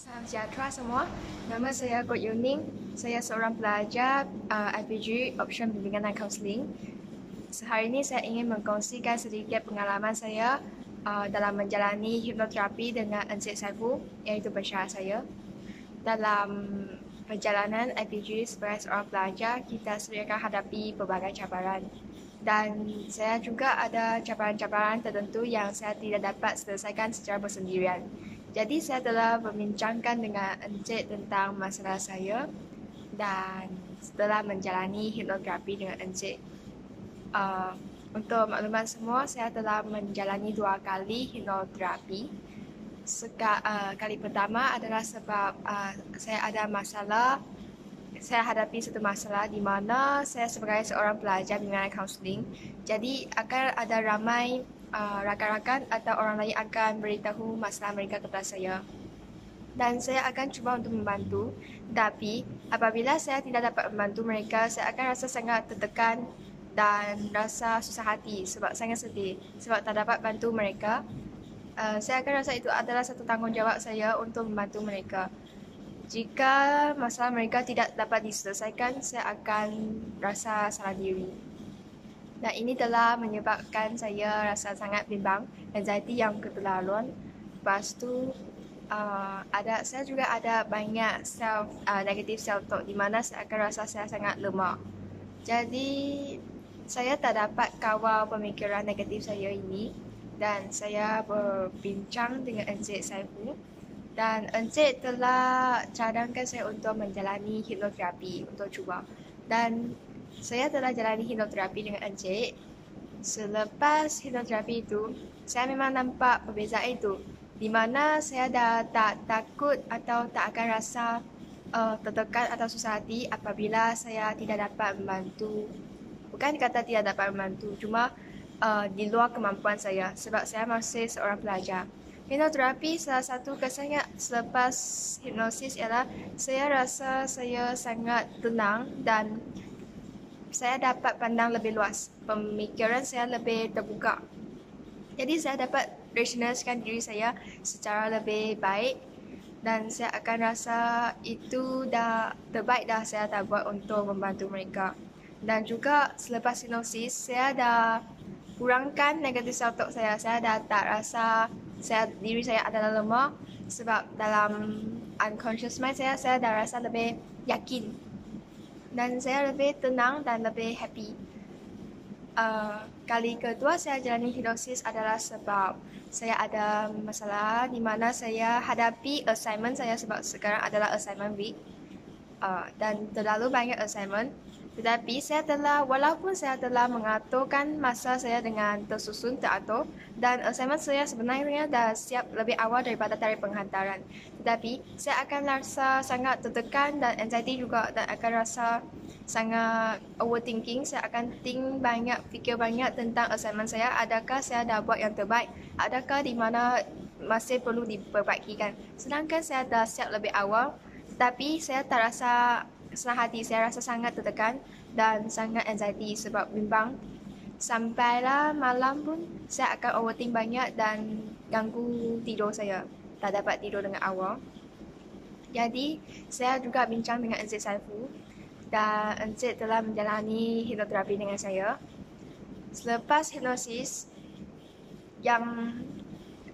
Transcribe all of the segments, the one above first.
Salam sejahtera semua. Nama saya Kod Yuning. Saya seorang pelajar IPG Option Bimbingan dan Kaunseling. Sehari ini saya ingin mengkongsikan sedikit pengalaman saya dalam menjalani hipnoterapi dengan Encik Saiful, iaitu pensyarah saya. Dalam perjalanan IPG sebagai seorang pelajar, kita sering akan hadapi pelbagai cabaran. Dan saya juga ada cabaran-cabaran tertentu yang saya tidak dapat selesaikan secara bersendirian. Jadi saya telah membincangkan dengan Encik tentang masalah saya dan setelah menjalani hipnoterapi dengan Encik. Untuk maklumat semua, saya telah menjalani 2 kali hipnoterapi. Kali pertama adalah sebab saya ada masalah. Saya hadapi satu masalah di mana saya sebagai seorang pelajar bimbingan kaunseling, jadi akan ada ramai rakan-rakan atau orang lain akan beritahu masalah mereka kepada saya. Dan saya akan cuba untuk membantu. Tapi apabila saya tidak dapat membantu mereka, saya akan rasa sangat tertekan dan rasa susah hati sebab sangat sedih sebab tak dapat bantu mereka. Saya akan rasa itu adalah satu tanggungjawab saya untuk membantu mereka. Jika masalah mereka tidak dapat diselesaikan, saya akan rasa salah diri. Dan ini telah menyebabkan saya rasa sangat bimbang, anxiety yang keterlaluan. Lepas tu, saya juga ada banyak negative self-talk di mana saya akan rasa saya sangat lemah. Jadi, saya tak dapat kawal pemikiran negatif saya ini dan saya berbincang dengan Encik Saiful. Dan Encik telah cadangkan saya untuk menjalani hipnoterapi untuk cuba. Dan saya telah jalani hipnoterapi dengan Encik. Selepas hipnoterapi itu, saya memang nampak perbezaan itu. Di mana saya dah tak takut atau tak akan rasa tertekan atau susah hati apabila saya tidak dapat membantu. Bukan kata tidak dapat membantu, cuma di luar kemampuan saya sebab saya masih seorang pelajar. Hipnoterapi salah satu kesannya selepas hipnosis ialah saya rasa saya sangat tenang dan saya dapat pandang lebih luas. Pemikiran saya lebih terbuka. Jadi saya dapat rasionaliskan diri saya secara lebih baik dan saya akan rasa itu dah terbaik dah saya dah buat untuk membantu mereka. Dan juga selepas hipnosis saya dah kurangkan negatif self-talk saya. Saya dah tak rasa diri saya adalah lemah sebab dalam unconscious mind saya dah rasa lebih yakin dan saya lebih tenang dan lebih happy. Kali kedua saya jalani hipnosis adalah sebab saya ada masalah di mana saya hadapi assignment saya sebab sekarang adalah assignment week dan terlalu banyak assignment. Tetapi walaupun saya telah mengaturkan masa saya dengan tersusun, teratur dan assignment saya sebenarnya dah siap lebih awal daripada tarikh penghantaran. Tetapi saya akan rasa sangat tertekan dan anxiety juga dan akan rasa sangat overthinking. Saya akan fikir banyak tentang assignment saya. Adakah saya dah buat yang terbaik? Adakah di mana masih perlu diperbaikikan? Sedangkan saya dah siap lebih awal, tetapi saya tak rasa senang hati, saya rasa sangat tertekan dan sangat anxiety sebab bimbang. Sampailah malam pun saya akan overthink banyak dan ganggu tidur saya. Tak dapat tidur dengan awal. Jadi, saya juga bincang dengan Encik Saiful dan Encik telah menjalani hipnoterapi dengan saya. Selepas hipnosis, yang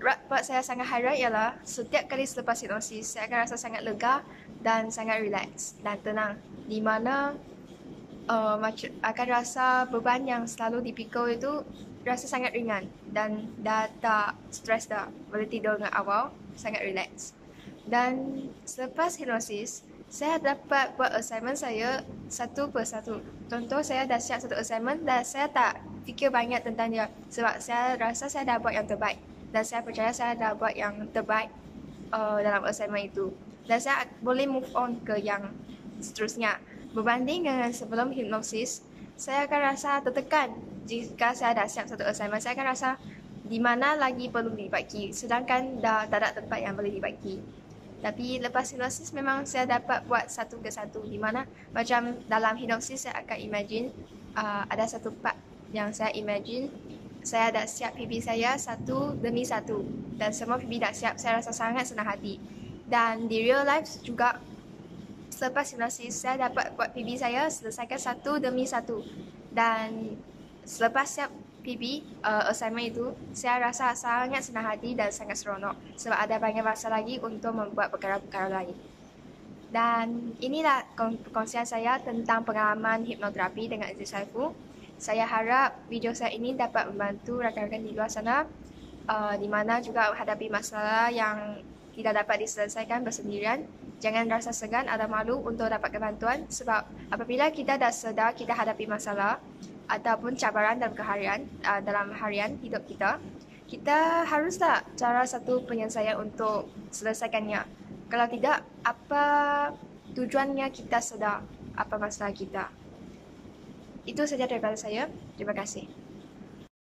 buat saya sangat harap ialah setiap kali selepas hipnosis, saya akan rasa sangat lega dan sangat relax dan tenang. Di mana akan rasa beban yang selalu dipikul itu rasa sangat ringan dan dah tak stres dah. Boleh tidur dengan awal, sangat relax. Dan selepas hipnosis, saya dapat buat assignment saya satu persatu. Contoh, saya dah siap satu assignment dan saya tak fikir banyak tentang dia sebab saya rasa saya dah buat yang terbaik. Dan saya percaya saya dah buat yang terbaik dalam assignment itu. Dan saya boleh move on ke yang seterusnya. Berbanding dengan sebelum hipnosis, saya akan rasa tertekan jika saya dah siap satu assignment. Saya akan rasa di mana lagi perlu dibaiki, sedangkan dah tak ada tempat yang boleh dibaiki. Tapi lepas hipnosis memang saya dapat buat satu ke satu, di mana macam dalam hipnosis saya akan imagine ada satu part yang saya imagine saya dah siap pipi saya satu demi satu dan semua pipi dah siap. Saya rasa sangat senang hati. Dan di real life juga, selepas simulasi saya dapat buat PB saya selesaikan satu demi satu. Dan selepas siap PB assignment itu, saya rasa sangat senang hati dan sangat seronok sebab ada banyak masa lagi untuk membuat perkara-perkara lain. Dan inilah perkongsian saya tentang pengalaman hipnoterapi dengan Aziz Saiful. Saya harap video saya ini dapat membantu rakan-rakan di luar sana di mana juga menghadapi masalah yang tidak dapat diselesaikan bersendirian. Jangan rasa segan atau malu untuk dapatkan bantuan sebab apabila kita dah sedar kita hadapi masalah ataupun cabaran dalam harian hidup kita, kita haruslah cara satu penyelesaian untuk selesaikannya. Kalau tidak, apa tujuannya kita sedar apa masalah kita? Itu saja daripada saya. Terima kasih.